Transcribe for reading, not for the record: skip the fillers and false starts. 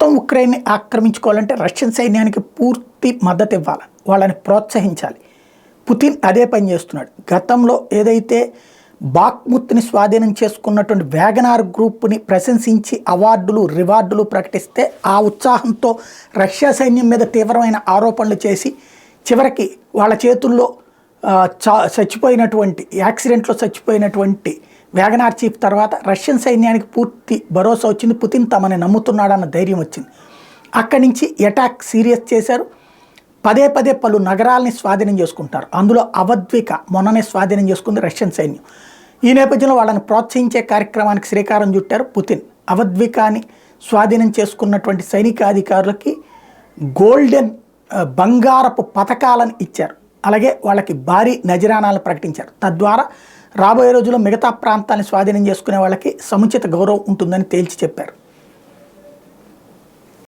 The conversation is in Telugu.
మొత్తం ఉక్రెయిన్ని ఆక్రమించుకోవాలంటే రష్యన్ సైన్యానికి పూర్తి మద్దతు ఇవ్వాలి, వాళ్ళని ప్రోత్సహించాలి. పుతిన్ అదే పని చేస్తున్నాడు. గతంలో ఏదైతే బాక్ముత్ని స్వాధీనం చేసుకున్నటువంటి వ్యాగనార్ గ్రూప్ని ప్రశంసించి అవార్డులు రివార్డులు ప్రకటిస్తే ఆ ఉత్సాహంతో రష్యా సైన్యం మీద తీవ్రమైన ఆరోపణలు చేసి చివరికి వాళ్ళ చేతుల్లో చచ్చిపోయినటువంటి యాక్సిడెంట్లో చచ్చిపోయినటువంటి వ్యాగనార్ చీఫ్ తర్వాత రష్యన్ సైన్యానికి పూర్తి భరోసా వచ్చింది. పుతిన్ తమని నమ్ముతున్నాడన్న ధైర్యం వచ్చింది. అక్కడి నుంచి అటాక్ సీరియస్ చేశారు. పదే పదే పలు నగరాలని స్వాధీనం చేసుకుంటారు. అందులో అవద్విక మొన్ననే స్వాధీనం చేసుకుంది రష్యన్ సైన్యం. ఈ నేపథ్యంలో వాళ్ళని ప్రోత్సహించే కార్యక్రమానికి శ్రీకారం చుట్టారు పుతిన్. అవద్వికాని స్వాధీనం చేసుకున్నటువంటి సైనికాధికారులకి గోల్డెన్ బంగారపు పథకాలను ఇచ్చారు. అలాగే వాళ్ళకి భారీ నజరానాలను ప్రకటించారు. తద్వారా రాబోయే రోజుల్లో మిగతా ప్రాంతాన్ని స్వాధీనం చేసుకునే వాళ్ళకి సముచిత గౌరవం ఉంటుందని తేల్చి చెప్పారు.